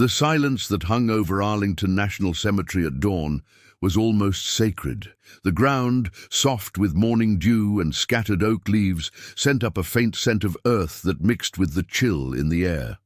The silence that hung over Arlington National Cemetery at dawn was almost sacred. The ground, soft with morning dew and scattered oak leaves, sent up a faint scent of earth that mixed with the chill in the air.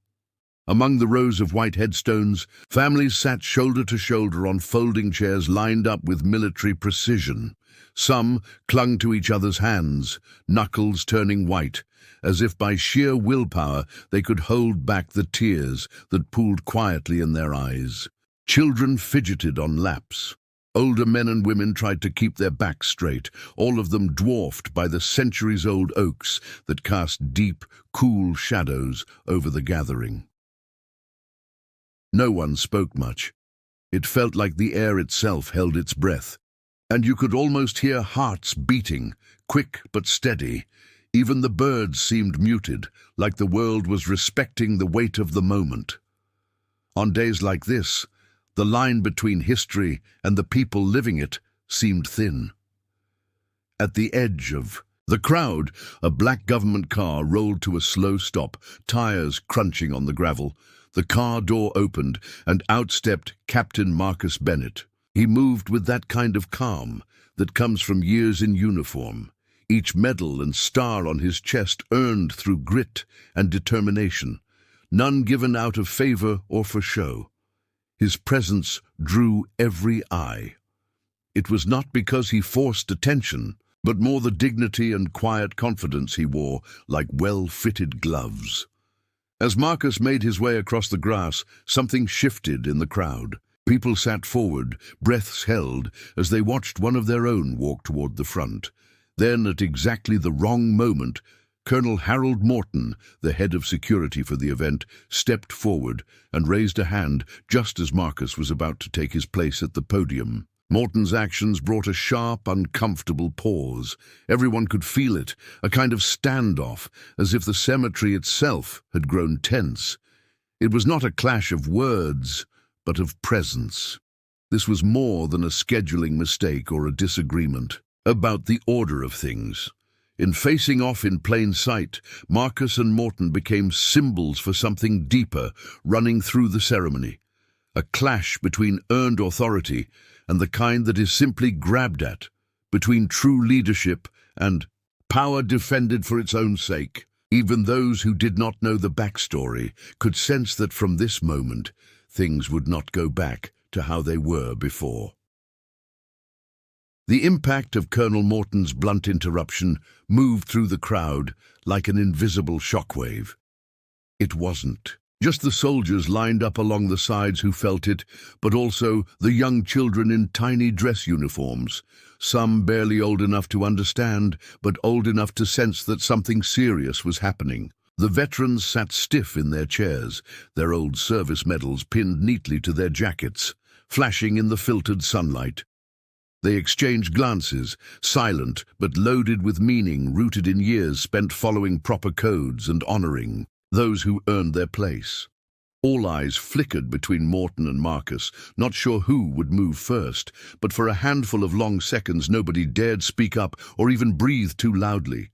Among the rows of white headstones, families sat shoulder to shoulder on folding chairs lined up with military precision. Some clung to each other's hands, knuckles turning white, as if by sheer willpower they could hold back the tears that pooled quietly in their eyes. Children fidgeted on laps. Older men and women tried to keep their backs straight, all of them dwarfed by the centuries-old oaks that cast deep, cool shadows over the gathering. No one spoke much. It felt like the air itself held its breath, and you could almost hear hearts beating, quick but steady. Even the birds seemed muted, like the world was respecting the weight of the moment. On days like this, the line between history and the people living it seemed thin. At the edge of the crowd, a black government car rolled to a slow stop, tires crunching on the gravel. The car door opened, and out stepped Captain Marcus Bennett. He moved with that kind of calm that comes from years in uniform, each medal and star on his chest earned through grit and determination, none given out of favor or for show. His presence drew every eye. It was not because he forced attention, but more the dignity and quiet confidence he wore like well-fitted gloves. As Marcus made his way across the grass, something shifted in the crowd. People sat forward, breaths held, as they watched one of their own walk toward the front. Then, at exactly the wrong moment, Colonel Harold Morton, the head of security for the event, stepped forward and raised a hand just as Marcus was about to take his place at the podium. Morton's actions brought a sharp, uncomfortable pause. Everyone could feel it, a kind of standoff, as if the cemetery itself had grown tense. It was not a clash of words, but of presence. This was more than a scheduling mistake or a disagreement about the order of things. In facing off in plain sight, Marcus and Morton became symbols for something deeper running through the ceremony. A clash between earned authority and the kind that is simply grabbed at, between true leadership and power defended for its own sake. Even those who did not know the backstory could sense that from this moment, things would not go back to how they were before. The impact of Colonel Morton's blunt interruption moved through the crowd like an invisible shockwave. It wasn't just the soldiers lined up along the sides who felt it, but also the young children in tiny dress uniforms, some barely old enough to understand, but old enough to sense that something serious was happening. The veterans sat stiff in their chairs, their old service medals pinned neatly to their jackets, flashing in the filtered sunlight. They exchanged glances, silent but loaded with meaning rooted in years spent following proper codes and honoring those who earned their place. All eyes flickered between Morton and Marcus, not sure who would move first, but for a handful of long seconds nobody dared speak up or even breathe too loudly.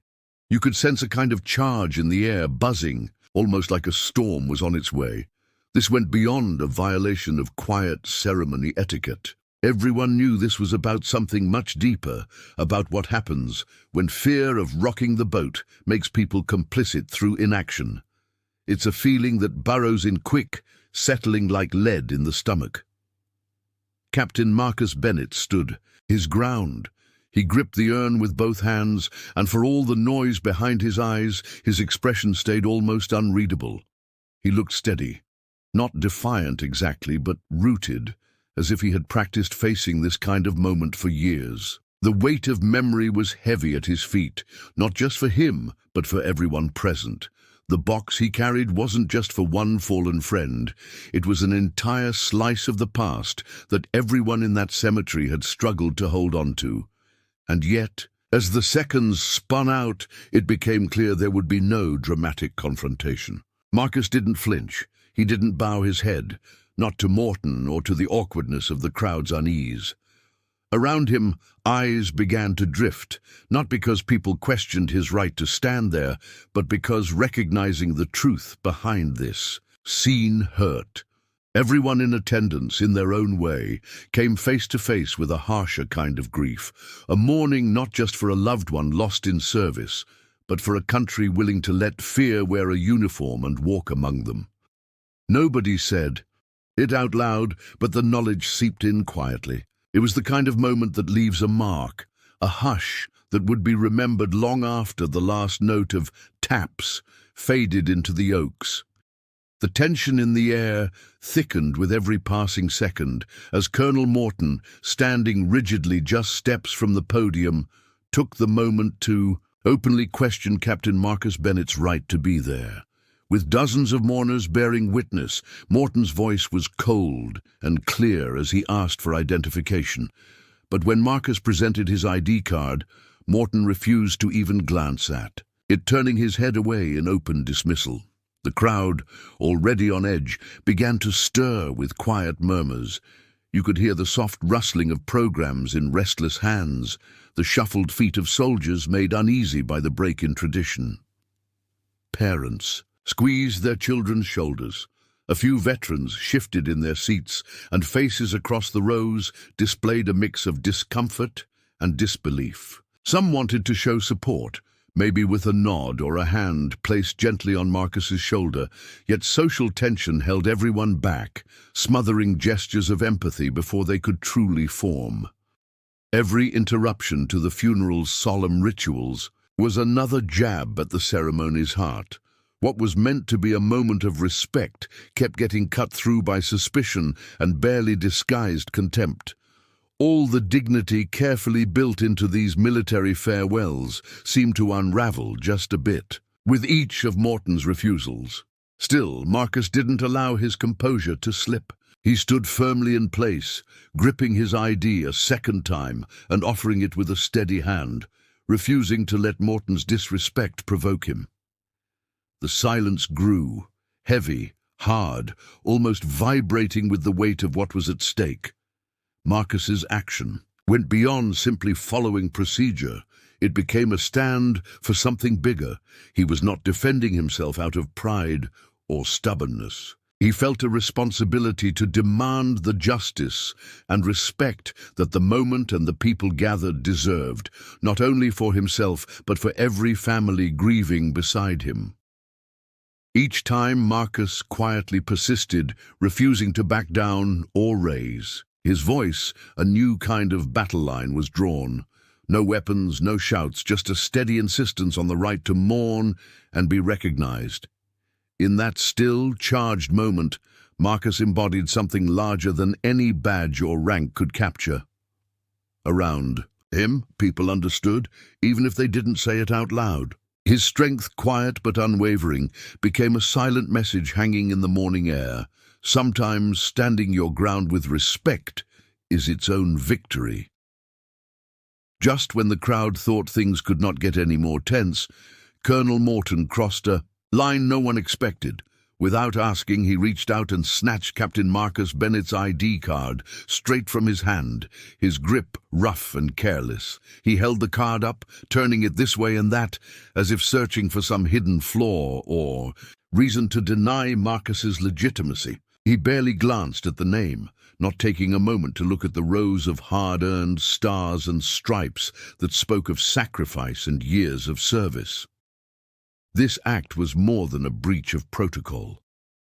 You could sense a kind of charge in the air, buzzing, almost like a storm was on its way. This went beyond a violation of quiet ceremony etiquette. Everyone knew this was about something much deeper, about what happens when fear of rocking the boat makes people complicit through inaction. It's a feeling that burrows in quick, settling like lead in the stomach. Captain Marcus Bennett stood his ground. He gripped the urn with both hands, and for all the noise behind his eyes, his expression stayed almost unreadable. He looked steady, not defiant exactly, but rooted, as if he had practiced facing this kind of moment for years. The weight of memory was heavy at his feet, not just for him, but for everyone present. The box he carried wasn't just for one fallen friend. It was an entire slice of the past that everyone in that cemetery had struggled to hold on to. And yet, as the seconds spun out, it became clear there would be no dramatic confrontation. Marcus didn't flinch. He didn't bow his head, not to Morton or to the awkwardness of the crowd's unease. Around him, eyes began to drift, not because people questioned his right to stand there, but because recognizing the truth behind this. Seen hurt. Everyone in attendance, in their own way, came face to face with a harsher kind of grief, a mourning not just for a loved one lost in service, but for a country willing to let fear wear a uniform and walk among them. Nobody said it out loud, but the knowledge seeped in quietly. It was the kind of moment that leaves a mark, a hush that would be remembered long after the last note of taps faded into the oaks. The tension in the air thickened with every passing second as Colonel Morton, standing rigidly just steps from the podium, took the moment to openly question Captain Marcus Bennett's right to be there. With dozens of mourners bearing witness, Morton's voice was cold and clear as he asked for identification. But when Marcus presented his ID card, Morton refused to even glance at it, turning his head away in open dismissal. The crowd, already on edge, began to stir with quiet murmurs. You could hear the soft rustling of programs in restless hands, the shuffled feet of soldiers made uneasy by the break in tradition. Parents squeezed their children's shoulders. A few veterans shifted in their seats, and faces across the rows displayed a mix of discomfort and disbelief. Some wanted to show support, maybe with a nod or a hand placed gently on Marcus's shoulder, yet social tension held everyone back, smothering gestures of empathy before they could truly form. Every interruption to the funeral's solemn rituals was another jab at the ceremony's heart. What was meant to be a moment of respect kept getting cut through by suspicion and barely disguised contempt. All the dignity carefully built into these military farewells seemed to unravel just a bit, with each of Morton's refusals. Still, Marcus didn't allow his composure to slip. He stood firmly in place, gripping his ID a second time and offering it with a steady hand, refusing to let Morton's disrespect provoke him. The silence grew, heavy, hard, almost vibrating with the weight of what was at stake. Marcus's action went beyond simply following procedure. It became a stand for something bigger. He was not defending himself out of pride or stubbornness. He felt a responsibility to demand the justice and respect that the moment and the people gathered deserved, not only for himself but for every family grieving beside him. Each time Marcus quietly persisted, refusing to back down or raise. His voice, a new kind of battle line, was drawn. No weapons, no shouts, just a steady insistence on the right to mourn and be recognized. In that still, charged moment, Marcus embodied something larger than any badge or rank could capture. Around him, people understood, even if they didn't say it out loud. His strength, quiet but unwavering, became a silent message hanging in the morning air. Sometimes standing your ground with respect is its own victory. Just when the crowd thought things could not get any more tense, Colonel Morton crossed a line no one expected. Without asking, he reached out and snatched Captain Marcus Bennett's ID card straight from his hand, his grip rough and careless. He held the card up, turning it this way and that, as if searching for some hidden flaw or reason to deny Marcus's legitimacy. He barely glanced at the name, not taking a moment to look at the rows of hard-earned stars and stripes that spoke of sacrifice and years of service. This act was more than a breach of protocol.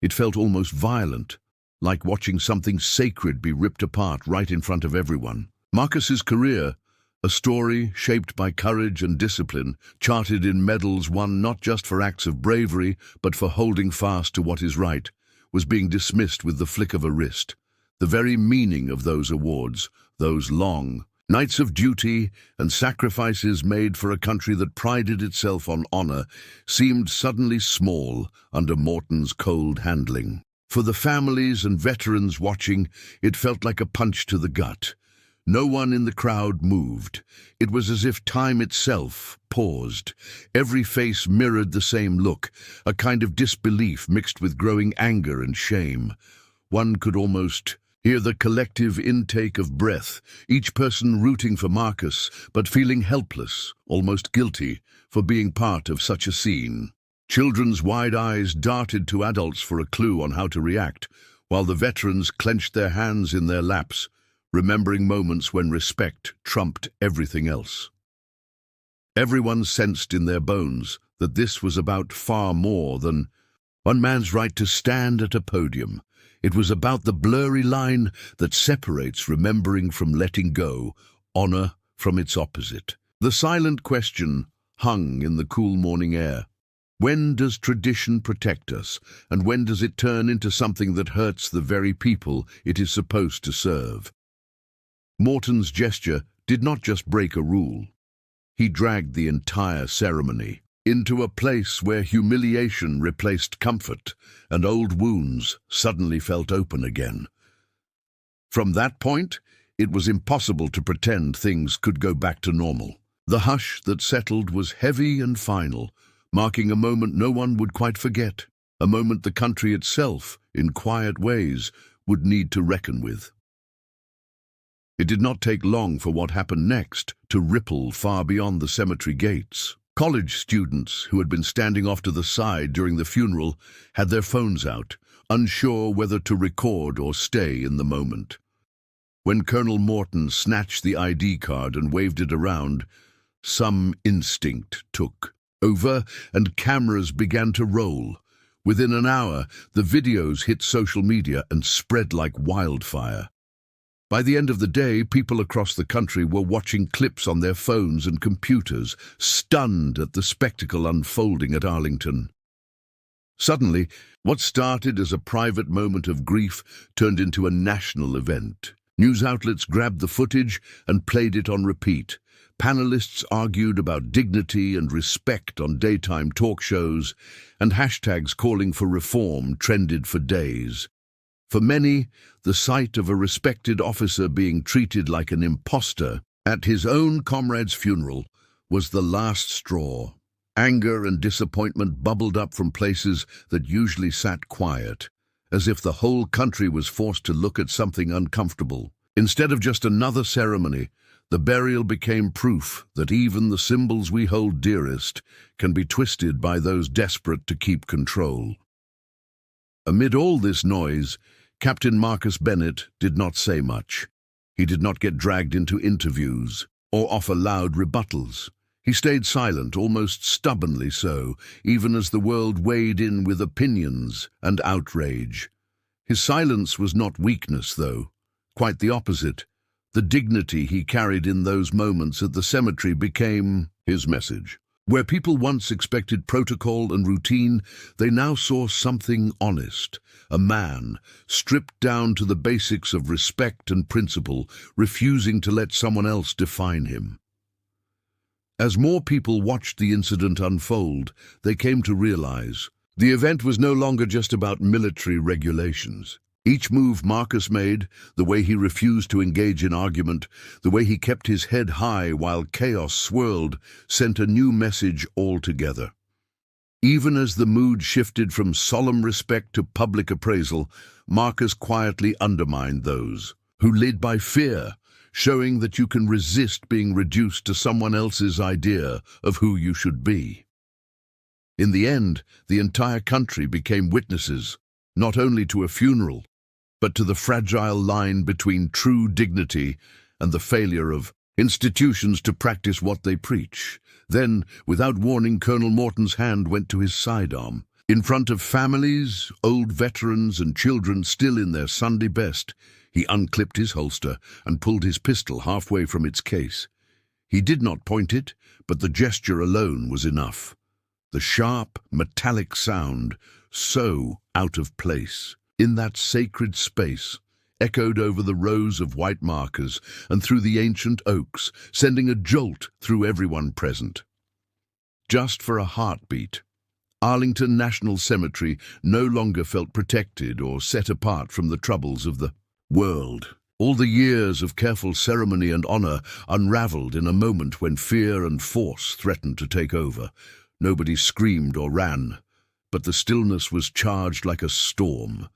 It felt almost violent, like watching something sacred be ripped apart right in front of everyone. Marcus's career, a story shaped by courage and discipline, charted in medals won not just for acts of bravery, but for holding fast to what is right, was being dismissed with the flick of a wrist. The very meaning of those awards, those long nights of duty and sacrifices made for a country that prided itself on honor, seemed suddenly small under Morton's cold handling. For the families and veterans watching, it felt like a punch to the gut. No one in the crowd moved. It was as if time itself paused. Every face mirrored the same look, a kind of disbelief mixed with growing anger and shame. One could almost hear the collective intake of breath, each person rooting for Marcus, but feeling helpless, almost guilty, for being part of such a scene. Children's wide eyes darted to adults for a clue on how to react. while the veterans clenched their hands in their laps, remembering moments when respect trumped everything else. Everyone sensed in their bones that this was about far more than one man's right to stand at a podium. It was about the blurry line that separates remembering from letting go, honor from its opposite. The silent question hung in the cool morning air. When does tradition protect us, and when does it turn into something that hurts the very people it is supposed to serve? Morton's gesture did not just break a rule. He dragged the entire ceremony into a place where humiliation replaced comfort and old wounds suddenly felt open again. From that point, it was impossible to pretend things could go back to normal. The hush that settled was heavy and final, marking a moment no one would quite forget, a moment the country itself, in quiet ways, would need to reckon with. It did not take long for what happened next to ripple far beyond the cemetery gates. College students who had been standing off to the side during the funeral had their phones out, unsure whether to record or stay in the moment. When Colonel Morton snatched the ID card and waved it around, some instinct took over and cameras began to roll. Within an hour, the videos hit social media and spread like wildfire. By the end of the day, people across the country were watching clips on their phones and computers, stunned at the spectacle unfolding at Arlington. Suddenly, what started as a private moment of grief turned into a national event. News outlets grabbed the footage and played it on repeat. Panelists argued about dignity and respect on daytime talk shows, and hashtags calling for reform trended for days. For many, the sight of a respected officer being treated like an imposter at his own comrade's funeral was the last straw. Anger and disappointment bubbled up from places that usually sat quiet, as if the whole country was forced to look at something uncomfortable. Instead of just another ceremony, the burial became proof that even the symbols we hold dearest can be twisted by those desperate to keep control. Amid all this noise, Captain Marcus Bennett did not say much. He did not get dragged into interviews or offer loud rebuttals. He stayed silent, almost stubbornly so, even as the world weighed in with opinions and outrage. His silence was not weakness, though. Quite the opposite. The dignity he carried in those moments at the cemetery became his message. Where people once expected protocol and routine, they now saw something honest. A man, stripped down to the basics of respect and principle, refusing to let someone else define him. As more people watched the incident unfold, they came to realize the event was no longer just about military regulations. Each move Marcus made, the way he refused to engage in argument, the way he kept his head high while chaos swirled, sent a new message altogether. Even as the mood shifted from solemn respect to public appraisal, Marcus quietly undermined those who led by fear, showing that you can resist being reduced to someone else's idea of who you should be. In the end, the entire country became witnesses, not only to a funeral, but to the fragile line between true dignity and the failure of institutions to practice what they preach. Then, without warning, Colonel Morton's hand went to his sidearm. In front of families, old veterans and children still in their Sunday best, he unclipped his holster and pulled his pistol halfway from its case. He did not point it, but the gesture alone was enough. The sharp, metallic sound, so out of place, in that sacred space, echoed over the rows of white markers and through the ancient oaks, sending a jolt through everyone present. Just for a heartbeat, Arlington National Cemetery no longer felt protected or set apart from the troubles of the world. All the years of careful ceremony and honor unraveled in a moment when fear and force threatened to take over. Nobody screamed or ran, but the stillness was charged like a storm.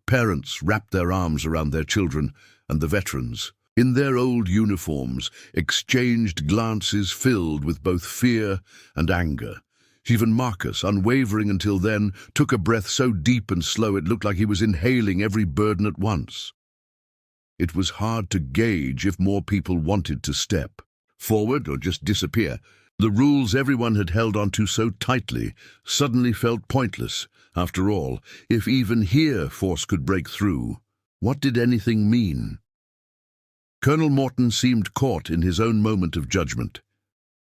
Parents wrapped their arms around their children, and the veterans, in their old uniforms, exchanged glances filled with both fear and anger. Even Marcus, unwavering until then, took a breath so deep and slow it looked like he was inhaling every burden at once. It was hard to gauge if more people wanted to step forward or just disappear. The rules everyone had held onto so tightly suddenly felt pointless. After all, if even here force could break through, what did anything mean? Colonel Morton seemed caught in his own moment of judgment.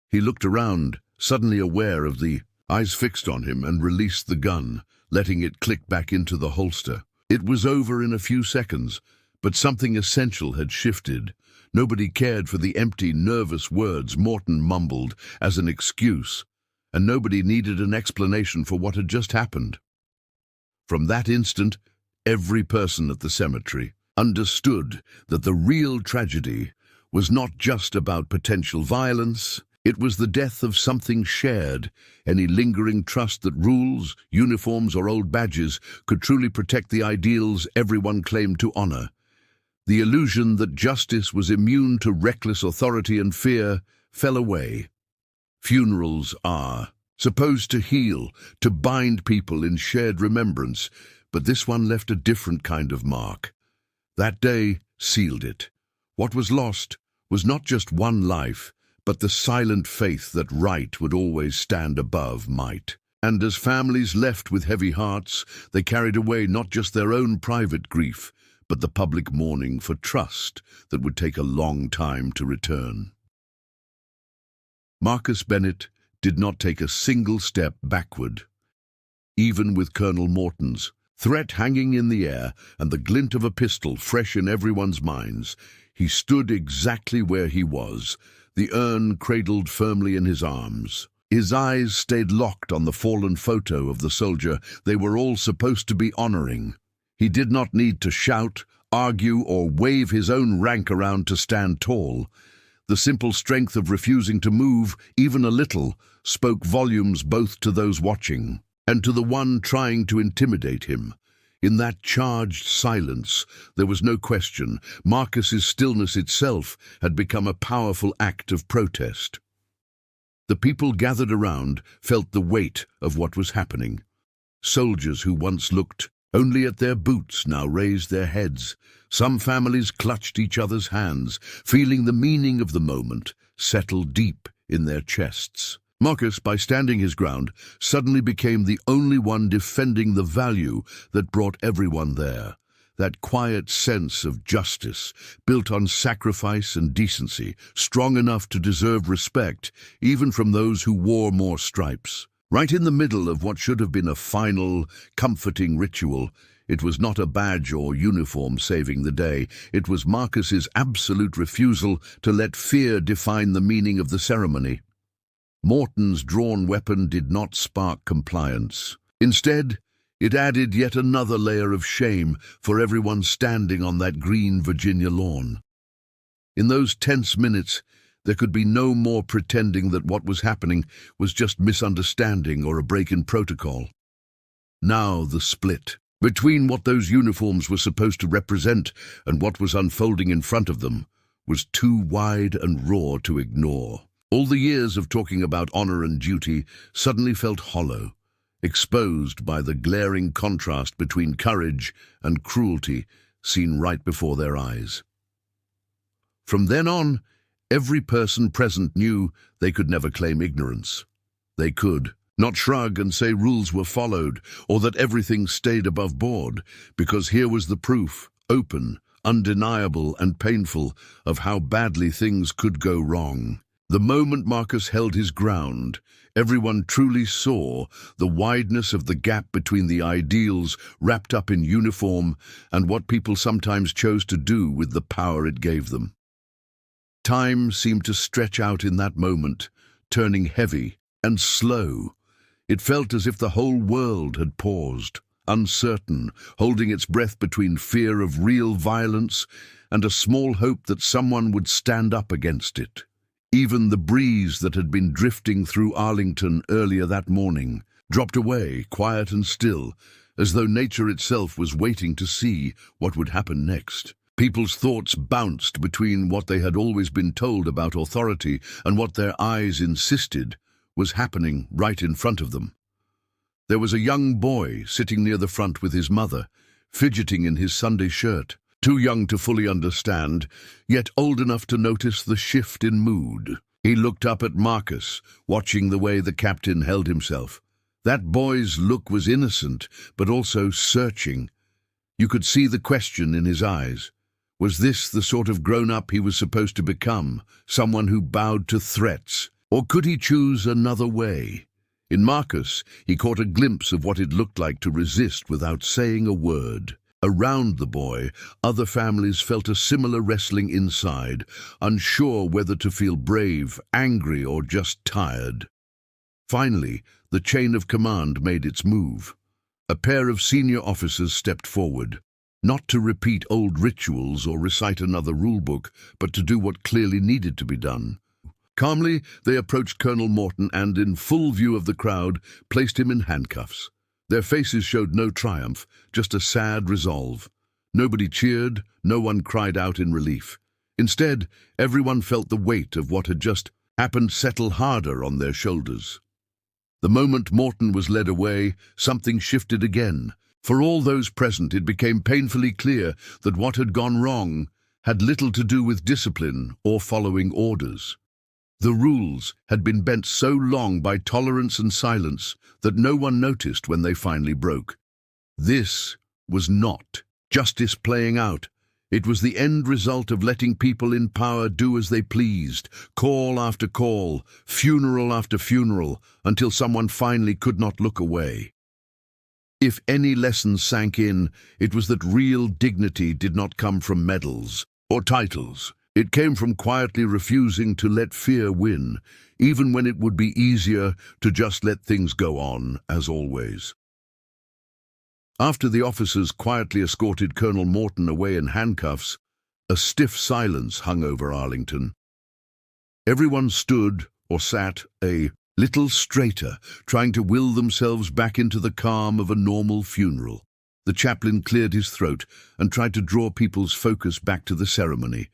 He looked around, suddenly aware of the eyes fixed on him, and released the gun, letting it click back into the holster. It was over in a few seconds, but something essential had shifted. Nobody cared for the empty, nervous words Morton mumbled as an excuse, and nobody needed an explanation for what had just happened. From that instant, every person at the cemetery understood that the real tragedy was not just about potential violence. It was the death of something shared. Any lingering trust that rules, uniforms, or old badges could truly protect the ideals everyone claimed to honor. The illusion that justice was immune to reckless authority and fear fell away. Funerals are supposed to heal, to bind people in shared remembrance, but this one left a different kind of mark. That day sealed it. What was lost was not just one life, but the silent faith that right would always stand above might. And as families left with heavy hearts, they carried away not just their own private grief, but the public mourning for trust that would take a long time to return. Marcus Bennett did not take a single step backward. Even with Colonel Morton's threat hanging in the air and the glint of a pistol fresh in everyone's minds, he stood exactly where he was, the urn cradled firmly in his arms. His eyes stayed locked on the fallen photo of the soldier they were all supposed to be honoring. He did not need to shout, argue, or wave his own rank around to stand tall. The simple strength of refusing to move, even a little, spoke volumes both to those watching and to the one trying to intimidate him. In that charged silence, there was no question. Marcus's stillness itself had become a powerful act of protest. The people gathered around felt the weight of what was happening. Soldiers who once looked only at their boots now raised their heads. Some families clutched each other's hands, feeling the meaning of the moment settle deep in their chests. Marcus, by standing his ground, suddenly became the only one defending the value that brought everyone there. That quiet sense of justice, built on sacrifice and decency, strong enough to deserve respect, even from those who wore more stripes. Right in the middle of what should have been a final, comforting ritual, it was not a badge or uniform saving the day. It was Marcus's absolute refusal to let fear define the meaning of the ceremony. Morton's drawn weapon did not spark compliance. Instead, it added yet another layer of shame for everyone standing on that green Virginia lawn. In those tense minutes, there could be no more pretending that what was happening was just misunderstanding or a break in protocol. Now the split between what those uniforms were supposed to represent and what was unfolding in front of them was too wide and raw to ignore. All the years of talking about honor and duty suddenly felt hollow, exposed by the glaring contrast between courage and cruelty seen right before their eyes. From then on, every person present knew they could never claim ignorance. They could not shrug and say rules were followed or that everything stayed above board, because here was the proof, open, undeniable, and painful, of how badly things could go wrong. The moment Marcus held his ground, everyone truly saw the wideness of the gap between the ideals wrapped up in uniform and what people sometimes chose to do with the power it gave them. Time seemed to stretch out in that moment, turning heavy and slow. It felt as if the whole world had paused, uncertain, holding its breath between fear of real violence and a small hope that someone would stand up against it. Even the breeze that had been drifting through Arlington earlier that morning dropped away, quiet and still, as though nature itself was waiting to see what would happen next. People's thoughts bounced between what they had always been told about authority and what their eyes insisted was happening right in front of them. There was a young boy sitting near the front with his mother, fidgeting in his Sunday shirt, too young to fully understand, yet old enough to notice the shift in mood. He looked up at Marcus, watching the way the captain held himself. That boy's look was innocent, but also searching. You could see the question in his eyes. Was this the sort of grown-up he was supposed to become, someone who bowed to threats? Or could he choose another way? In Marcus, he caught a glimpse of what it looked like to resist without saying a word. Around the boy, other families felt a similar wrestling inside, unsure whether to feel brave, angry, or just tired. Finally, the chain of command made its move. A pair of senior officers stepped forward, not to repeat old rituals or recite another rulebook, but to do what clearly needed to be done. Calmly, they approached Colonel Morton and, in full view of the crowd, placed him in handcuffs. Their faces showed no triumph, just a sad resolve. Nobody cheered, no one cried out in relief. Instead, everyone felt the weight of what had just happened settle harder on their shoulders. The moment Morton was led away, something shifted again. For all those present, it became painfully clear that what had gone wrong had little to do with discipline or following orders. The rules had been bent so long by tolerance and silence that no one noticed when they finally broke. This was not justice playing out. It was the end result of letting people in power do as they pleased, call after call, funeral after funeral, until someone finally could not look away. If any lesson sank in, it was that real dignity did not come from medals or titles. It came from quietly refusing to let fear win, even when it would be easier to just let things go on, as always. After the officers quietly escorted Colonel Morton away in handcuffs, a stiff silence hung over Arlington. Everyone stood or sat a little straighter, trying to will themselves back into the calm of a normal funeral. The chaplain cleared his throat and tried to draw people's focus back to the ceremony,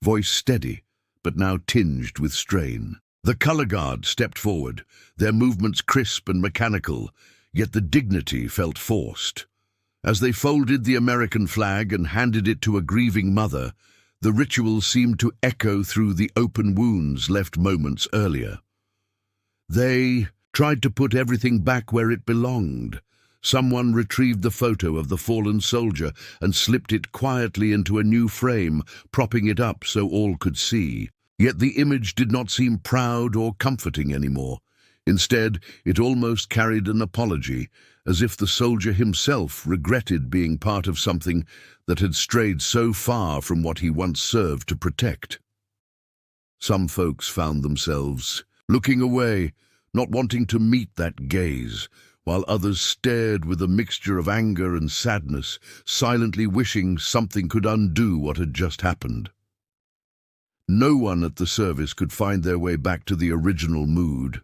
voice steady, but now tinged with strain. The color guard stepped forward, their movements crisp and mechanical, yet the dignity felt forced. As they folded the American flag and handed it to a grieving mother, the ritual seemed to echo through the open wounds left moments earlier. They tried to put everything back where it belonged. Someone retrieved the photo of the fallen soldier and slipped it quietly into a new frame, propping it up so all could see. Yet the image did not seem proud or comforting anymore. Instead, it almost carried an apology, as if the soldier himself regretted being part of something that had strayed so far from what he once served to protect. Some folks found themselves looking away, not wanting to meet that gaze, while others stared with a mixture of anger and sadness, silently wishing something could undo what had just happened. No one at the service could find their way back to the original mood.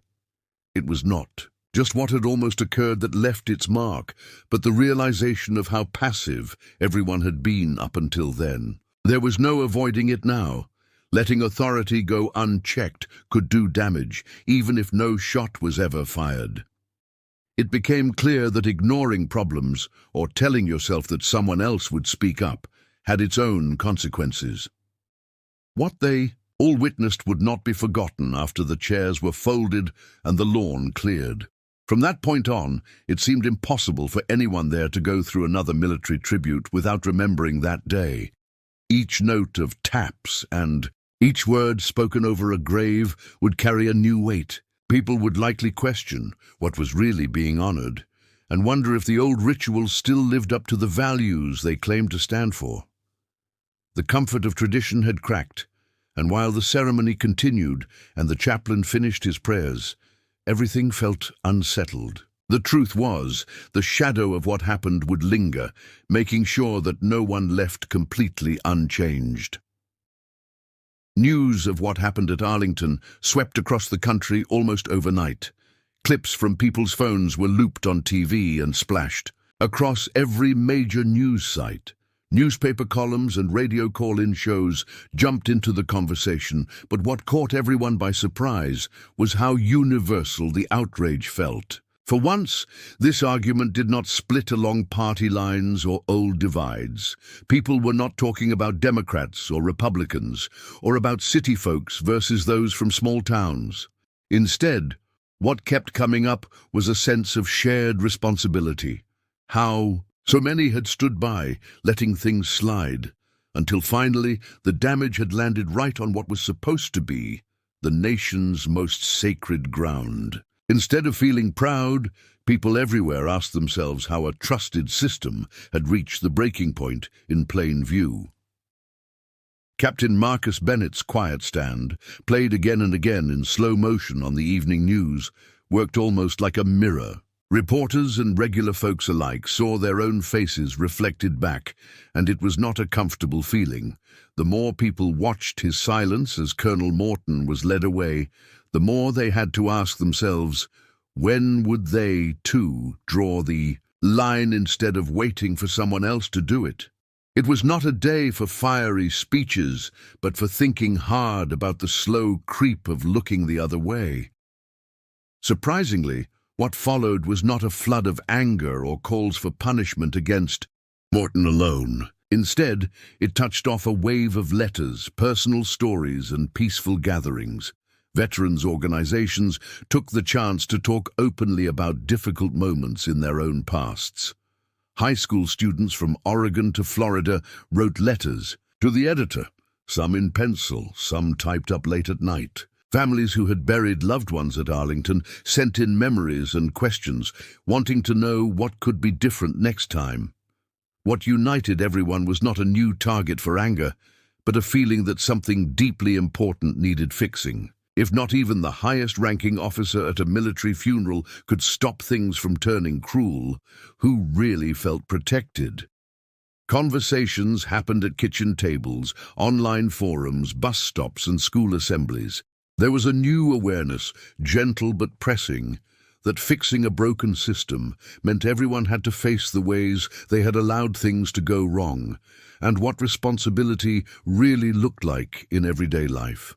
It was not just what had almost occurred that left its mark, but the realization of how passive everyone had been up until then. There was no avoiding it now. Letting authority go unchecked could do damage, even if no shot was ever fired. It became clear that ignoring problems, or telling yourself that someone else would speak up, had its own consequences. What they all witnessed would not be forgotten after the chairs were folded and the lawn cleared. From that point on, it seemed impossible for anyone there to go through another military tribute without remembering that day. Each note of taps and each word spoken over a grave would carry a new weight. People would likely question what was really being honored and wonder if the old rituals still lived up to the values they claimed to stand for. The comfort of tradition had cracked, and while the ceremony continued and the chaplain finished his prayers, everything felt unsettled. The truth was, the shadow of what happened would linger, making sure that no one left completely unchanged. News of what happened at Arlington swept across the country almost overnight. Clips from people's phones were looped on TV and splashed across every major news site. Newspaper columns and radio call-in shows jumped into the conversation, but what caught everyone by surprise was how universal the outrage felt. For once, this argument did not split along party lines or old divides. People were not talking about Democrats or Republicans, or about city folks versus those from small towns. Instead, what kept coming up was a sense of shared responsibility. How so many had stood by, letting things slide, until finally the damage had landed right on what was supposed to be the nation's most sacred ground. Instead of feeling proud, people everywhere asked themselves how a trusted system had reached the breaking point in plain view. Captain Marcus Bennett's quiet stand, played again and again in slow motion on the evening news, worked almost like a mirror. Reporters and regular folks alike saw their own faces reflected back, and it was not a comfortable feeling. The more people watched his silence as Colonel Morton was led away, the more they had to ask themselves, when would they, too, draw the line instead of waiting for someone else to do it? It was not a day for fiery speeches, but for thinking hard about the slow creep of looking the other way. Surprisingly, what followed was not a flood of anger or calls for punishment against Morton alone. Instead, it touched off a wave of letters, personal stories, and peaceful gatherings. Veterans organizations took the chance to talk openly about difficult moments in their own pasts. High school students from Oregon to Florida wrote letters to the editor, some in pencil, some typed up late at night. Families who had buried loved ones at Arlington sent in memories and questions, wanting to know what could be different next time. What united everyone was not a new target for anger, but a feeling that something deeply important needed fixing. If not even the highest-ranking officer at a military funeral could stop things from turning cruel, who really felt protected? Conversations happened at kitchen tables, online forums, bus stops, and school assemblies. There was a new awareness, gentle but pressing, that fixing a broken system meant everyone had to face the ways they had allowed things to go wrong, and what responsibility really looked like in everyday life.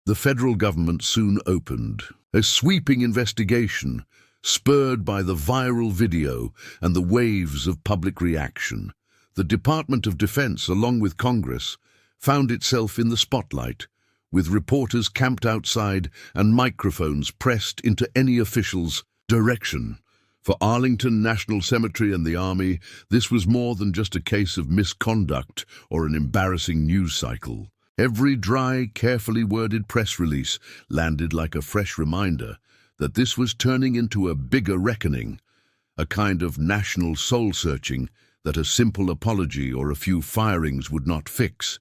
The federal government soon opened a sweeping investigation, spurred by the viral video and the waves of public reaction. The Department of Defense, along with Congress, found itself in the spotlight, with reporters camped outside and microphones pressed into any official's direction. For Arlington National Cemetery and the Army, this was more than just a case of misconduct or an embarrassing news cycle. Every dry, carefully worded press release landed like a fresh reminder that this was turning into a bigger reckoning, a kind of national soul-searching that a simple apology or a few firings would not fix.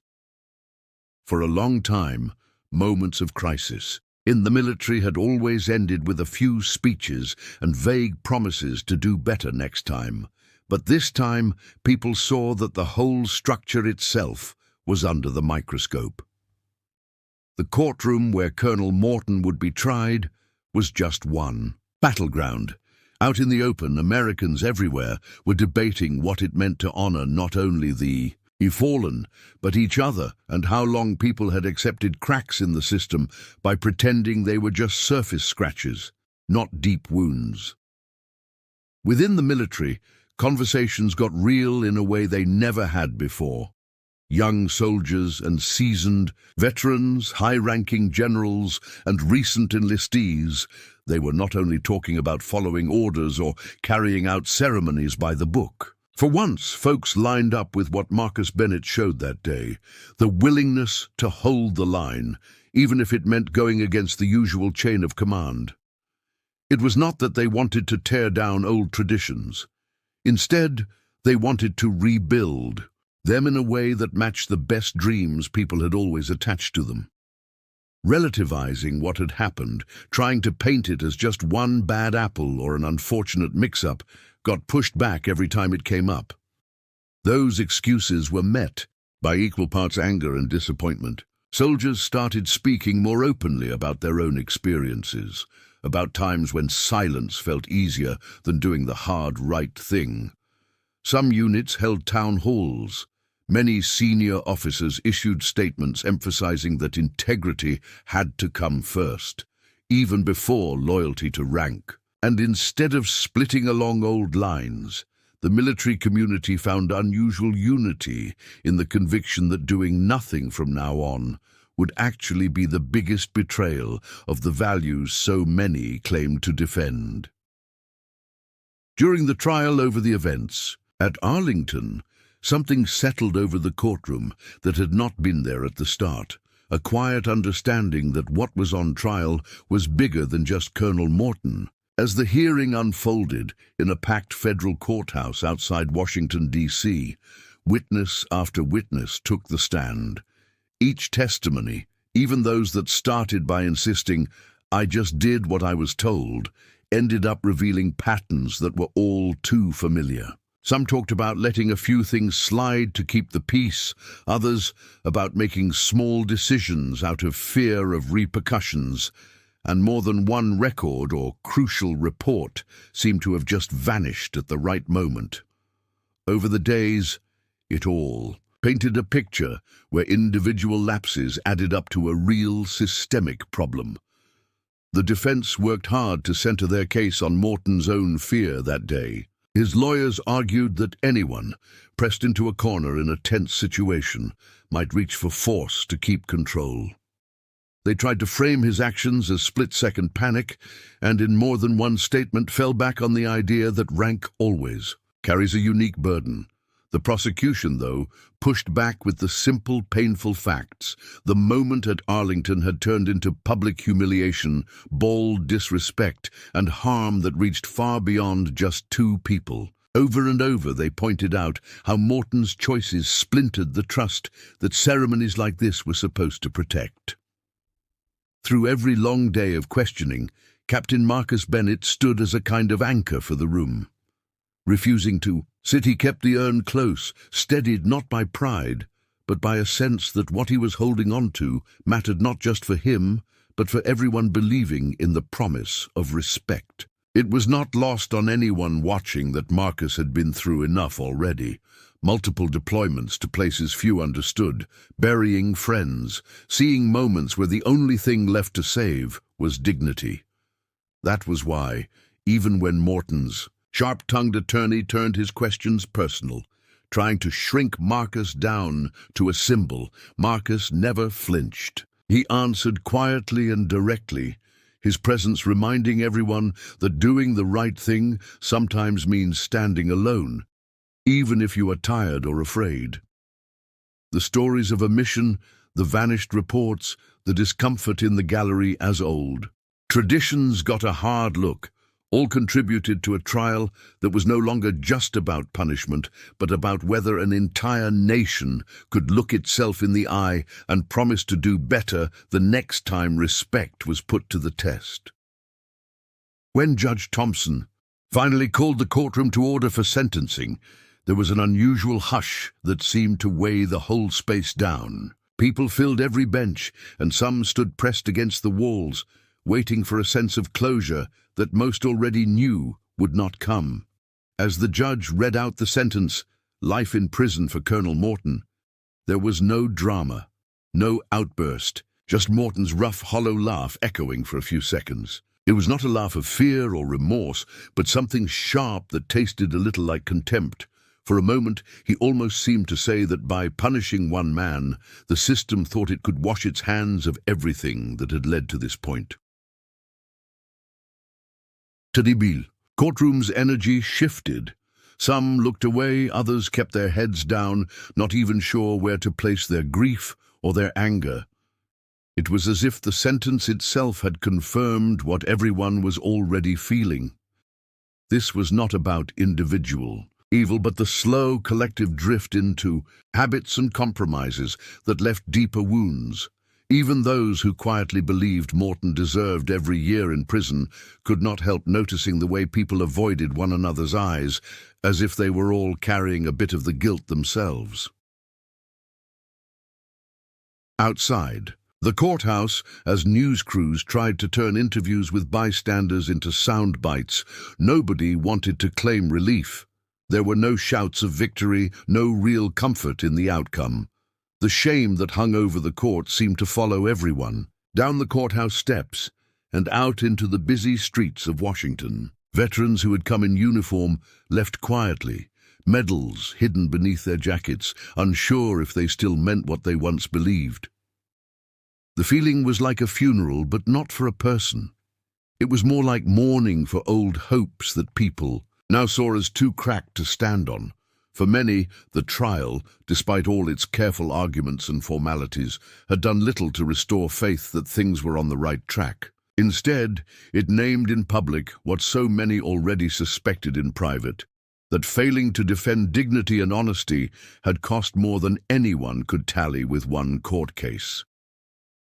For a long time, moments of crisis in the military had always ended with a few speeches and vague promises to do better next time. But this time, people saw that the whole structure itself was under the microscope. The courtroom where Colonel Morton would be tried was just one battleground. Out in the open, Americans everywhere were debating what it meant to honor not only the fallen, but each other, and how long people had accepted cracks in the system by pretending they were just surface scratches, not deep wounds. Within the military, conversations got real in a way they never had before. Young soldiers and seasoned veterans, high-ranking generals, and recent enlistees, they were not only talking about following orders or carrying out ceremonies by the book. For once, folks lined up with what Marcus Bennett showed that day, the willingness to hold the line, even if it meant going against the usual chain of command. It was not that they wanted to tear down old traditions. Instead, they wanted to rebuild them in a way that matched the best dreams people had always attached to them. Relativizing what had happened, trying to paint it as just one bad apple or an unfortunate mix-up, got pushed back every time it came up. Those excuses were met by equal parts anger and disappointment. Soldiers started speaking more openly about their own experiences, about times when silence felt easier than doing the hard right thing. Some units held town halls. Many senior officers issued statements emphasizing that integrity had to come first, even before loyalty to rank. And instead of splitting along old lines, the military community found unusual unity in the conviction that doing nothing from now on would actually be the biggest betrayal of the values so many claimed to defend. During the trial over the events at Arlington, something settled over the courtroom that had not been there at the start, a quiet understanding that what was on trial was bigger than just Colonel Morton. As the hearing unfolded in a packed federal courthouse outside Washington, D.C., witness after witness took the stand. Each testimony, even those that started by insisting, "I just did what I was told," ended up revealing patterns that were all too familiar. Some talked about letting a few things slide to keep the peace, others about making small decisions out of fear of repercussions, and more than one record or crucial report seemed to have just vanished at the right moment. Over the days, it all painted a picture where individual lapses added up to a real systemic problem. The defense worked hard to center their case on Morton's own fear that day. His lawyers argued that anyone pressed into a corner in a tense situation might reach for force to keep control. They tried to frame his actions as split-second panic, and in more than one statement fell back on the idea that rank always carries a unique burden. The prosecution, though, pushed back with the simple, painful facts. The moment at Arlington had turned into public humiliation, bald disrespect, and harm that reached far beyond just two people. Over and over they pointed out how Morton's choices splintered the trust that ceremonies like this were supposed to protect. Through every long day of questioning, Captain Marcus Bennett stood as a kind of anchor for the room. Refusing to sit, he kept the urn close, steadied not by pride, but by a sense that what he was holding on to mattered not just for him, but for everyone believing in the promise of respect. It was not lost on anyone watching that Marcus had been through enough already. Multiple deployments to places few understood, burying friends, seeing moments where the only thing left to save was dignity. That was why, even when Morton's sharp-tongued attorney turned his questions personal, trying to shrink Marcus down to a symbol, Marcus never flinched. He answered quietly and directly, his presence reminding everyone that doing the right thing sometimes means standing alone, even if you are tired or afraid. The stories of omission, the vanished reports, the discomfort in the gallery as old. Traditions got a hard look, all contributed to a trial that was no longer just about punishment, but about whether an entire nation could look itself in the eye and promise to do better the next time respect was put to the test. When Judge Thompson finally called the courtroom to order for sentencing, there was an unusual hush that seemed to weigh the whole space down. People filled every bench, and some stood pressed against the walls, waiting for a sense of closure that most already knew would not come. As the judge read out the sentence, life in prison for Colonel Morton, there was no drama, no outburst, just Morton's rough, hollow laugh echoing for a few seconds. It was not a laugh of fear or remorse, but something sharp that tasted a little like contempt. For a moment, he almost seemed to say that by punishing one man, the system thought it could wash its hands of everything that had led to this point. Terrible. Courtroom's energy shifted. Some looked away, others kept their heads down, not even sure where to place their grief or their anger. It was as if the sentence itself had confirmed what everyone was already feeling. This was not about individual evil, but the slow collective drift into habits and compromises that left deeper wounds. Even those who quietly believed Morton deserved every year in prison could not help noticing the way people avoided one another's eyes, as if they were all carrying a bit of the guilt themselves. Outside the courthouse, as news crews tried to turn interviews with bystanders into sound bites, nobody wanted to claim relief. There were no shouts of victory, no real comfort in the outcome. The shame that hung over the court seemed to follow everyone, down the courthouse steps and out into the busy streets of Washington. Veterans who had come in uniform left quietly, medals hidden beneath their jackets, unsure if they still meant what they once believed. The feeling was like a funeral, but not for a person. It was more like mourning for old hopes that people now saw as too cracked to stand on. For many, the trial, despite all its careful arguments and formalities, had done little to restore faith that things were on the right track. Instead, it named in public what so many already suspected in private, that failing to defend dignity and honesty had cost more than anyone could tally with one court case.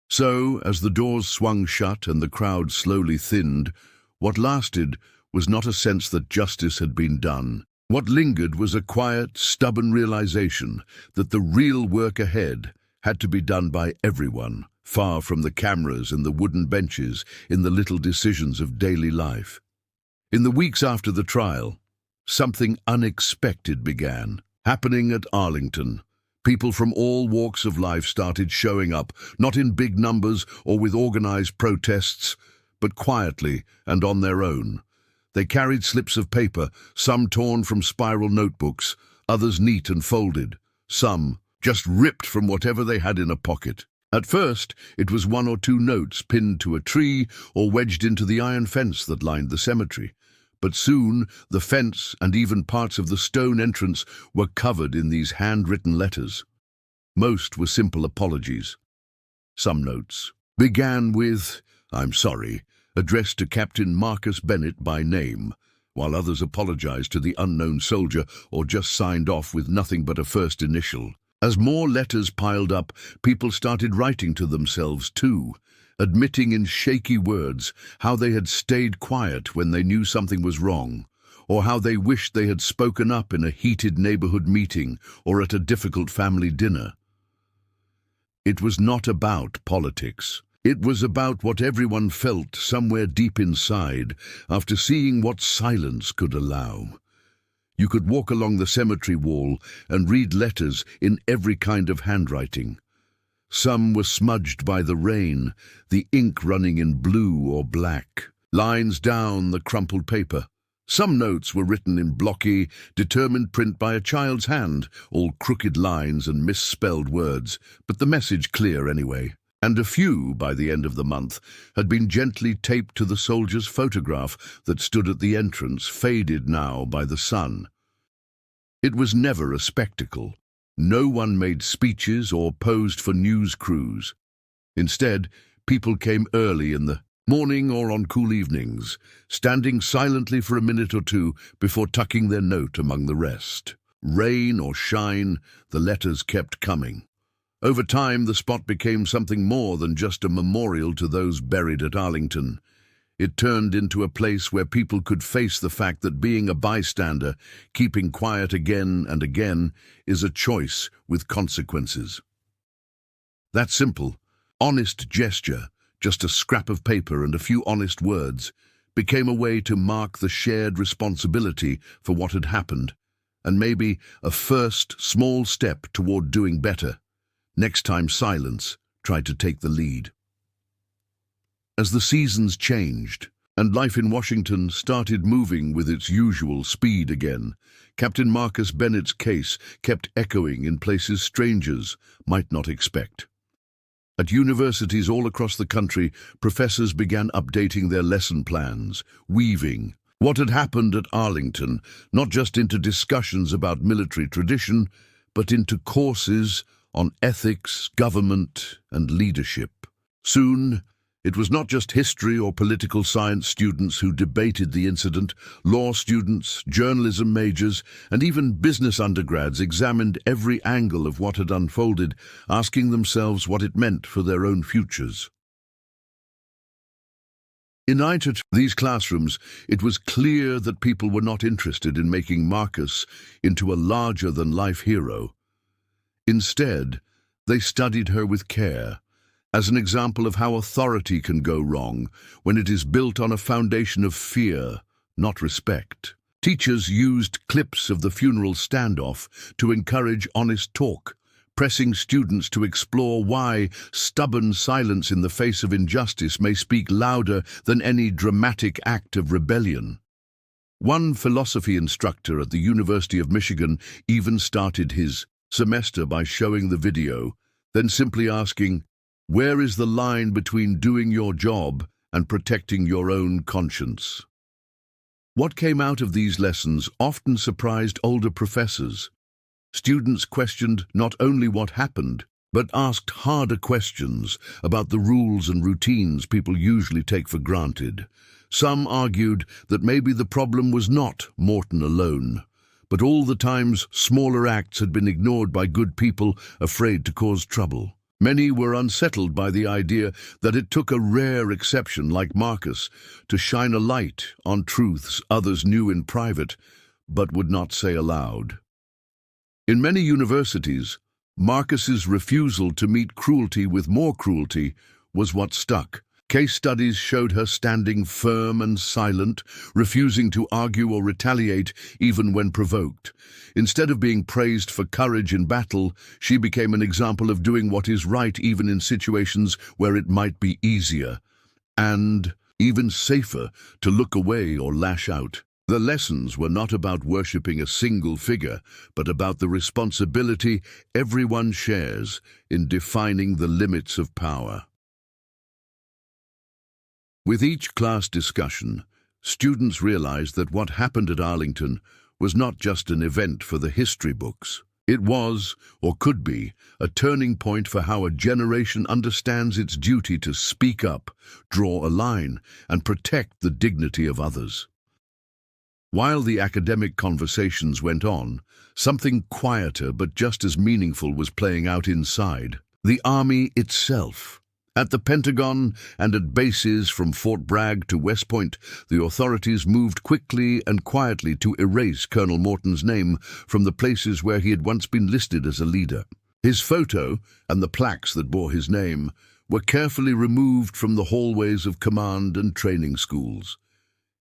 So, as the doors swung shut and the crowd slowly thinned, what lasted was not a sense that justice had been done. What lingered was a quiet, stubborn realization that the real work ahead had to be done by everyone, far from the cameras and the wooden benches, in the little decisions of daily life. In the weeks after the trial, something unexpected began happening at Arlington. People from all walks of life started showing up, not in big numbers or with organized protests, but quietly and on their own. They carried slips of paper, some torn from spiral notebooks, others neat and folded, some just ripped from whatever they had in a pocket. At first, it was one or two notes pinned to a tree or wedged into the iron fence that lined the cemetery. But soon, the fence and even parts of the stone entrance were covered in these handwritten letters. Most were simple apologies. Some notes began with, "I'm sorry," addressed to Captain Marcus Bennett by name, while others apologized to the unknown soldier or just signed off with nothing but a first initial. As more letters piled up, people started writing to themselves too, admitting in shaky words how they had stayed quiet when they knew something was wrong, or how they wished they had spoken up in a heated neighborhood meeting or at a difficult family dinner. It was not about politics. It was about what everyone felt somewhere deep inside after seeing what silence could allow. You could walk along the cemetery wall and read letters in every kind of handwriting. Some were smudged by the rain, the ink running in blue or black, lines down the crumpled paper. Some notes were written in blocky, determined print by a child's hand, all crooked lines and misspelled words, but the message clear anyway. And a few, by the end of the month, had been gently taped to the soldier's photograph that stood at the entrance, faded now by the sun. It was never a spectacle. No one made speeches or posed for news crews. Instead, people came early in the morning or on cool evenings, standing silently for a minute or two before tucking their note among the rest. Rain or shine, the letters kept coming. Over time, the spot became something more than just a memorial to those buried at Arlington. It turned into a place where people could face the fact that being a bystander, keeping quiet again and again, is a choice with consequences. That simple, honest gesture, just a scrap of paper and a few honest words, became a way to mark the shared responsibility for what had happened, and maybe a first small step toward doing better. Next time silence tried to take the lead. As the seasons changed, and life in Washington started moving with its usual speed again, Captain Marcus Bennett's case kept echoing in places strangers might not expect. At universities all across the country, professors began updating their lesson plans, weaving what had happened at Arlington not just into discussions about military tradition, but into courses on ethics, government, and leadership. Soon, it was not just history or political science students who debated the incident. Law students, journalism majors, and even business undergrads examined every angle of what had unfolded, asking themselves what it meant for their own futures. In these classrooms, it was clear that people were not interested in making Marcus into a larger-than-life hero. Instead, they studied her with care, as an example of how authority can go wrong when it is built on a foundation of fear, not respect. Teachers used clips of the funeral standoff to encourage honest talk, pressing students to explore why stubborn silence in the face of injustice may speak louder than any dramatic act of rebellion. One philosophy instructor at the University of Michigan even started his semester by showing the video, then simply asking, "Where is the line between doing your job and protecting your own conscience?" What came out of these lessons often surprised older professors. Students questioned not only what happened, but asked harder questions about the rules and routines people usually take for granted. Some argued that maybe the problem was not Morton alone, but all the times smaller acts had been ignored by good people afraid to cause trouble. Many were unsettled by the idea that it took a rare exception like Marcus to shine a light on truths others knew in private but would not say aloud. In many universities, Marcus's refusal to meet cruelty with more cruelty was what stuck. Case studies showed her standing firm and silent, refusing to argue or retaliate even when provoked. Instead of being praised for courage in battle, she became an example of doing what is right even in situations where it might be easier, and even safer, to look away or lash out. The lessons were not about worshipping a single figure, but about the responsibility everyone shares in defining the limits of power. With each class discussion, students realized that what happened at Arlington was not just an event for the history books. It was, or could be, a turning point for how a generation understands its duty to speak up, draw a line, and protect the dignity of others. While the academic conversations went on, something quieter but just as meaningful was playing out inside the Army itself. At the Pentagon and at bases from Fort Bragg to West Point, the authorities moved quickly and quietly to erase Colonel Morton's name from the places where he had once been listed as a leader. His photo and the plaques that bore his name were carefully removed from the hallways of command and training schools.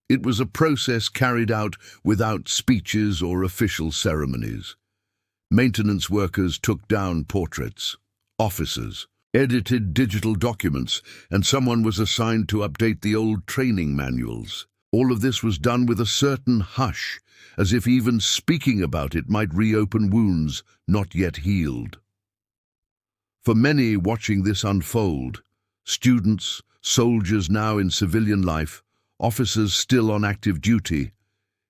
It was a process carried out without speeches or official ceremonies. Maintenance workers took down portraits. Officers edited digital documents, and someone was assigned to update the old training manuals. All of this was done with a certain hush, as if even speaking about it might reopen wounds not yet healed. For many watching this unfold, students, soldiers now in civilian life, officers still on active duty,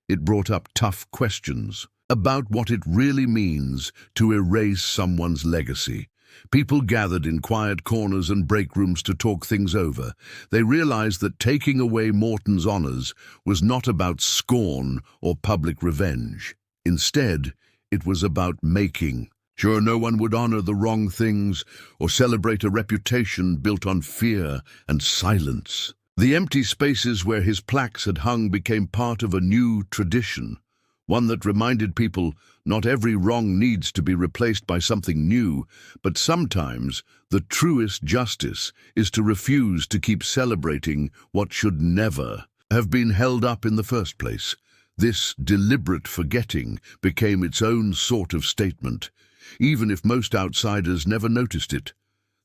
it brought up tough questions about what it really means to erase someone's legacy. People gathered in quiet corners and break rooms to talk things over. They realized that taking away Morton's honors was not about scorn or public revenge. Instead, it was about making sure no one would honor the wrong things or celebrate a reputation built on fear and silence. The empty spaces where his plaques had hung became part of a new tradition, one that reminded people not every wrong needs to be replaced by something new, but sometimes the truest justice is to refuse to keep celebrating what should never have been held up in the first place. This deliberate forgetting became its own sort of statement, even if most outsiders never noticed it.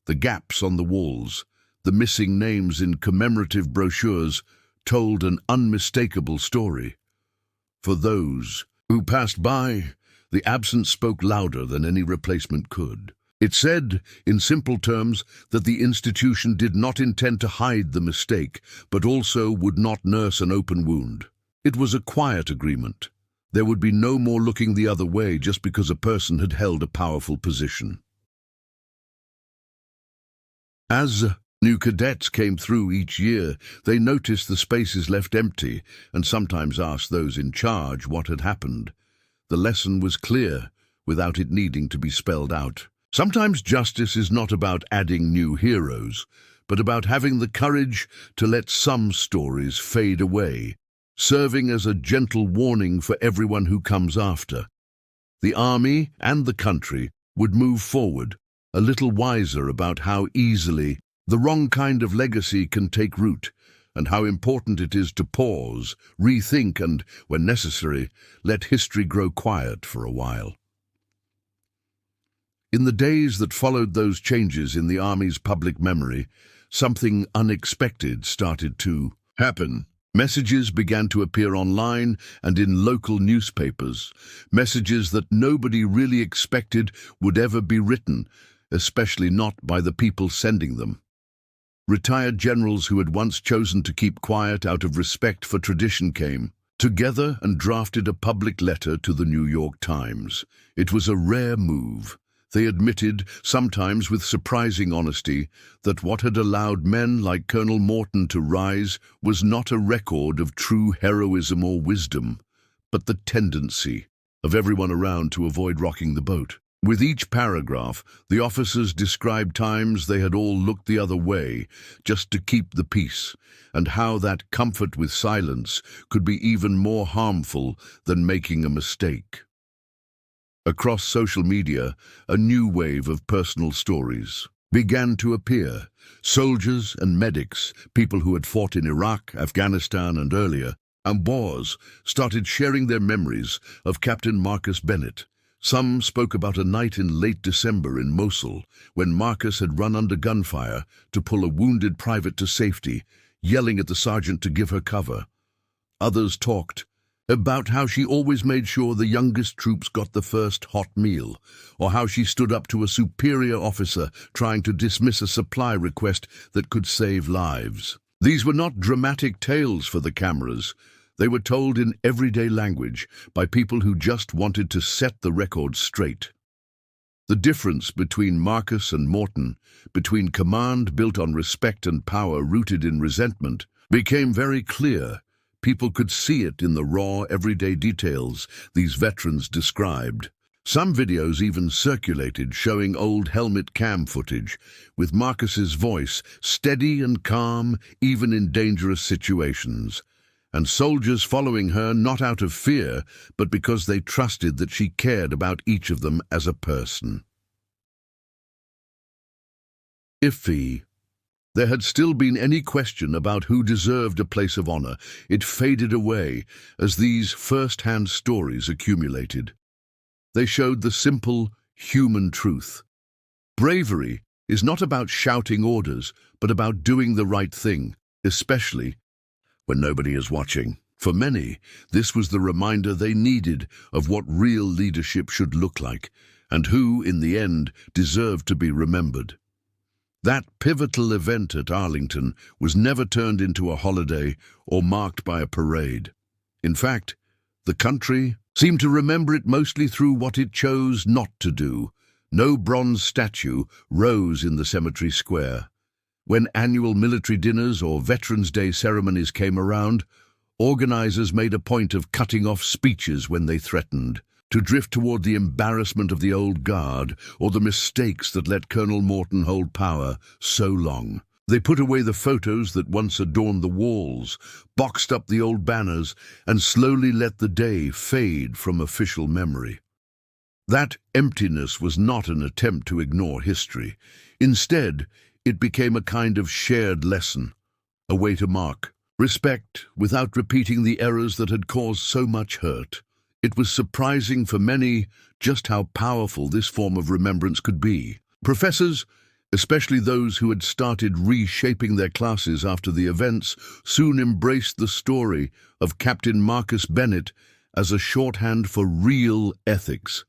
The gaps on the walls, the missing names in commemorative brochures told an unmistakable story. For those who passed by, the absence spoke louder than any replacement could. It said, in simple terms, that the institution did not intend to hide the mistake, but also would not nurse an open wound. It was a quiet agreement. There would be no more looking the other way just because a person had held a powerful position. As new cadets came through each year, they noticed the spaces left empty and sometimes asked those in charge what had happened. The lesson was clear, without it needing to be spelled out. Sometimes justice is not about adding new heroes, but about having the courage to let some stories fade away, serving as a gentle warning for everyone who comes after. The Army and the country would move forward, a little wiser about how easily the wrong kind of legacy can take root, and how important it is to pause, rethink, and, when necessary, let history grow quiet for a while. In the days that followed those changes in the Army's public memory, something unexpected started to happen. Messages began to appear online and in local newspapers, messages that nobody really expected would ever be written, especially not by the people sending them. Retired generals who had once chosen to keep quiet out of respect for tradition came together and drafted a public letter to the New York Times. It was a rare move. They admitted, sometimes with surprising honesty, that what had allowed men like Colonel Morton to rise was not a record of true heroism or wisdom, but the tendency of everyone around to avoid rocking the boat. With each paragraph, the officers described times they had all looked the other way just to keep the peace, and how that comfort with silence could be even more harmful than making a mistake. Across social media, a new wave of personal stories began to appear. Soldiers and medics, people who had fought in Iraq, Afghanistan, and earlier, and wars, started sharing their memories of Captain Marcus Bennett. Some spoke about a night in late December in Mosul, when Marcus had run under gunfire to pull a wounded private to safety, yelling at the sergeant to give her cover. Others talked about how she always made sure the youngest troops got the first hot meal, or how she stood up to a superior officer trying to dismiss a supply request that could save lives. These were not dramatic tales for the cameras. They were told in everyday language by people who just wanted to set the record straight. The difference between Marcus and Morton, between command built on respect and power rooted in resentment, became very clear. People could see it in the raw, everyday details these veterans described. Some videos even circulated showing old helmet cam footage, with Marcus's voice steady and calm even in dangerous situations, and soldiers following her not out of fear, but because they trusted that she cared about each of them as a person. If there had still been any question about who deserved a place of honor, it faded away as these first-hand stories accumulated. They showed the simple, human truth. Bravery is not about shouting orders, but about doing the right thing, especially when nobody is watching. For many, this was the reminder they needed of what real leadership should look like, and who, in the end, deserved to be remembered. That pivotal event at Arlington was never turned into a holiday or marked by a parade. In fact, the country seemed to remember it mostly through what it chose not to do. No bronze statue rose in the cemetery square. When annual military dinners or Veterans Day ceremonies came around, organizers made a point of cutting off speeches when they threatened to drift toward the embarrassment of the old guard or the mistakes that let Colonel Morton hold power so long. They put away the photos that once adorned the walls, boxed up the old banners, and slowly let the day fade from official memory. That emptiness was not an attempt to ignore history. Instead, it became a kind of shared lesson, a way to mark respect without repeating the errors that had caused so much hurt. It was surprising for many just how powerful this form of remembrance could be. Professors, especially those who had started reshaping their classes after the events, soon embraced the story of Captain Marcus Bennett as a shorthand for real ethics.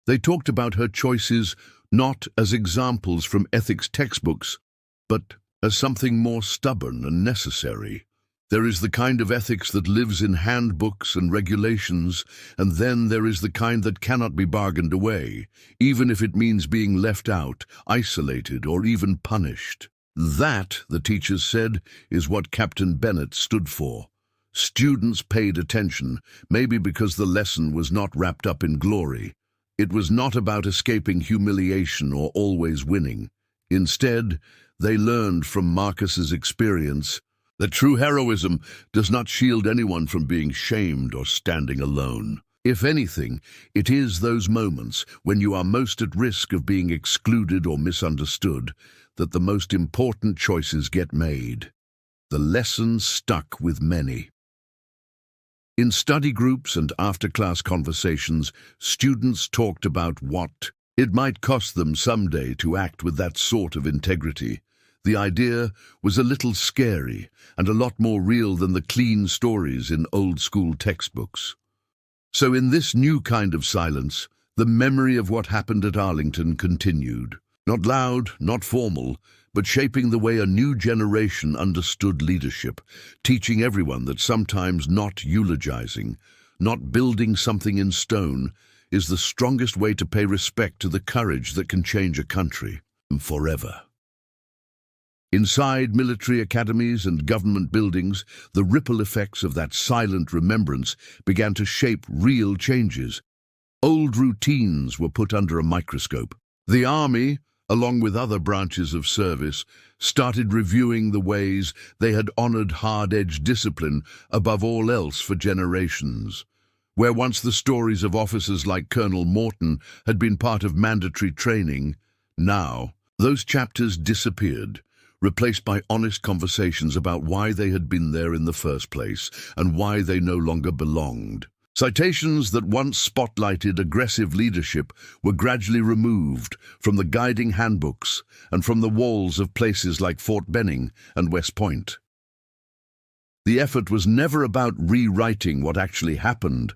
They talked about her choices not as examples from ethics textbooks, but as something more stubborn and necessary. There is the kind of ethics that lives in handbooks and regulations, and then there is the kind that cannot be bargained away, even if it means being left out, isolated, or even punished. That, the teachers said, is what Captain Bennett stood for. Students paid attention, maybe because the lesson was not wrapped up in glory. It was not about escaping humiliation or always winning. Instead, they learned from Marcus's experience that true heroism does not shield anyone from being shamed or standing alone. If anything, it is those moments when you are most at risk of being excluded or misunderstood that the most important choices get made. The lesson stuck with many. In study groups and after-class conversations, students talked about what it might cost them someday to act with that sort of integrity. The idea was a little scary and a lot more real than the clean stories in old-school textbooks. So in this new kind of silence, the memory of what happened at Arlington continued. Not loud, not formal, but shaping the way a new generation understood leadership, teaching everyone that sometimes not eulogizing, not building something in stone, is the strongest way to pay respect to the courage that can change a country forever. Inside military academies and government buildings, the ripple effects of that silent remembrance began to shape real changes. Old routines were put under a microscope. The army, along with other branches of service, started reviewing the ways they had honored hard-edged discipline above all else for generations. Where once the stories of officers like Colonel Morton had been part of mandatory training, now those chapters disappeared, replaced by honest conversations about why they had been there in the first place and why they no longer belonged. Citations that once spotlighted aggressive leadership were gradually removed from the guiding handbooks and from the walls of places like Fort Benning and West Point. The effort was never about rewriting what actually happened.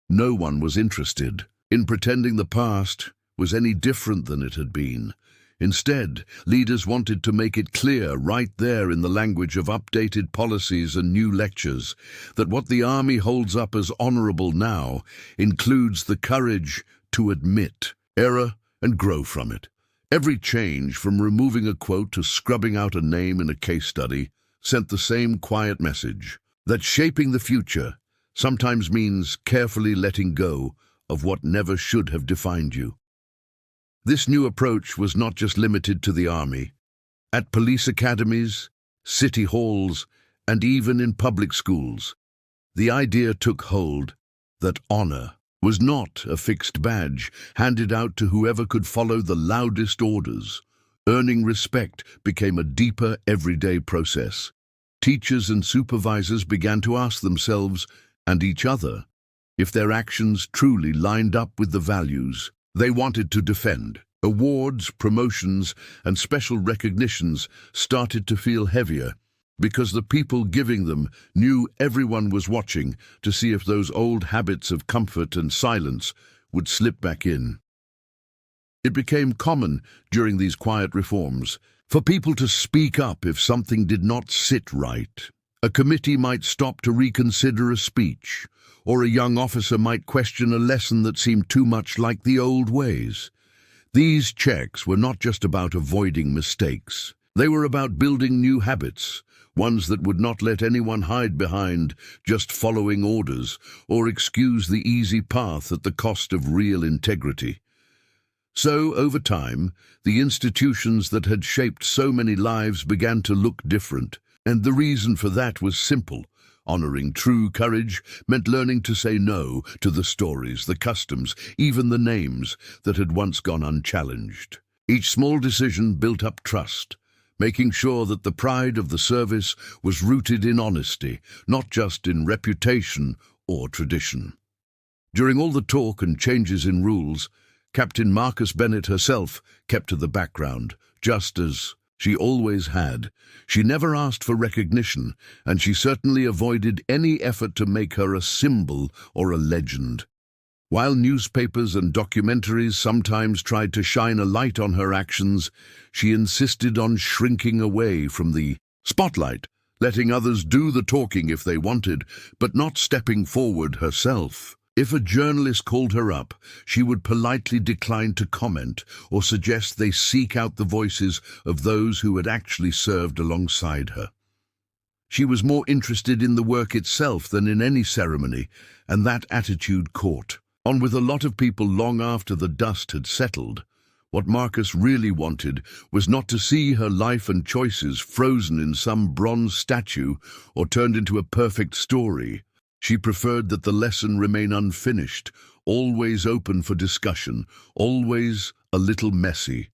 No one was interested in pretending the past was any different than it had been. Instead, leaders wanted to make it clear right there in the language of updated policies and new lectures that what the Army holds up as honorable now includes the courage to admit error and grow from it. Every change, from removing a quote to scrubbing out a name in a case study, sent the same quiet message that shaping the future sometimes means carefully letting go of what never should have defined you. This new approach was not just limited to the Army. At police academies, city halls, and even in public schools, the idea took hold that honor was not a fixed badge handed out to whoever could follow the loudest orders. Earning respect became a deeper, everyday process. Teachers and supervisors began to ask themselves and each other if their actions truly lined up with the values they wanted to defend. Awards, promotions, and special recognitions started to feel heavier because the people giving them knew everyone was watching to see if those old habits of comfort and silence would slip back in. It became common during these quiet reforms for people to speak up if something did not sit right. A committee might stop to reconsider a speech, or a young officer might question a lesson that seemed too much like the old ways. These checks were not just about avoiding mistakes. They were about building new habits, ones that would not let anyone hide behind just following orders or excuse the easy path at the cost of real integrity. So, over time, the institutions that had shaped so many lives began to look different, and the reason for that was simple. Honoring true courage meant learning to say no to the stories, the customs, even the names that had once gone unchallenged. Each small decision built up trust, making sure that the pride of the service was rooted in honesty, not just in reputation or tradition. During all the talk and changes in rules, Captain Marcus Bennett herself kept to the background, just as she always had. She never asked for recognition, and she certainly avoided any effort to make her a symbol or a legend. While newspapers and documentaries sometimes tried to shine a light on her actions, she insisted on shrinking away from the spotlight, letting others do the talking if they wanted, but not stepping forward herself. If a journalist called her up, she would politely decline to comment or suggest they seek out the voices of those who had actually served alongside her. She was more interested in the work itself than in any ceremony, and that attitude caught on with a lot of people long after the dust had settled. What Marcus really wanted was not to see her life and choices frozen in some bronze statue or turned into a perfect story. She preferred that the lesson remain unfinished, always open for discussion, always a little messy.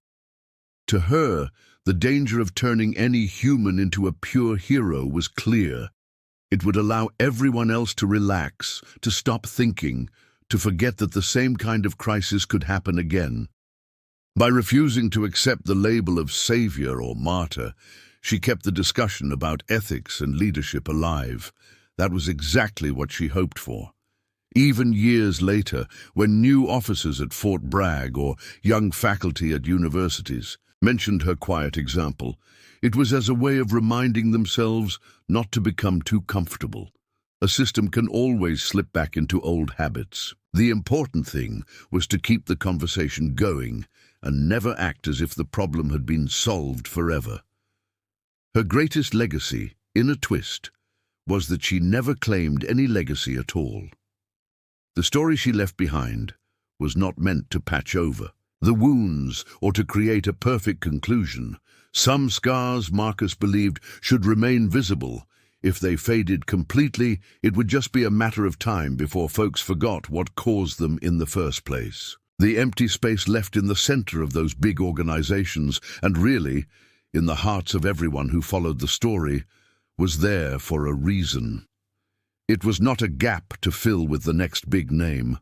To her, The danger of turning any human into a pure hero was clear. It would allow everyone else to relax, to stop thinking, to forget that the same kind of crisis could happen again. By refusing to accept the label of savior or martyr, she kept the discussion about ethics and leadership alive. That was exactly what she hoped for. Even years later, when new officers at Fort Bragg or young faculty at universities mentioned her quiet example, it was as a way of reminding themselves not to become too comfortable. A system can always slip back into old habits. The important thing was to keep the conversation going and never act as if the problem had been solved forever. Her greatest legacy, in a twist, was that she never claimed any legacy at all. The story she left behind was not meant to patch over the wounds or to create a perfect conclusion. Some scars, Marcus believed, should remain visible. If they faded completely, it would just be a matter of time before folks forgot what caused them in the first place. The empty space left in the center of those big organizations, and really, in the hearts of everyone who followed the story, was there for a reason. It was not a gap to fill with the next big name,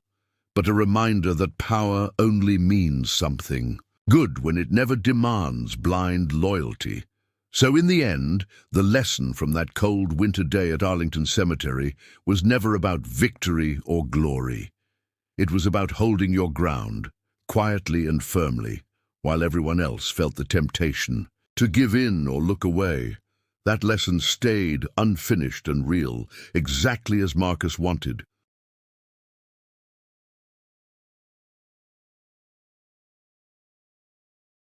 but a reminder that power only means something good when it never demands blind loyalty. So in the end, the lesson from that cold winter day at Arlington Cemetery was never about victory or glory. It was about holding your ground, quietly and firmly, while everyone else felt the temptation to give in or look away. That lesson stayed unfinished and real, exactly as Marcus wanted.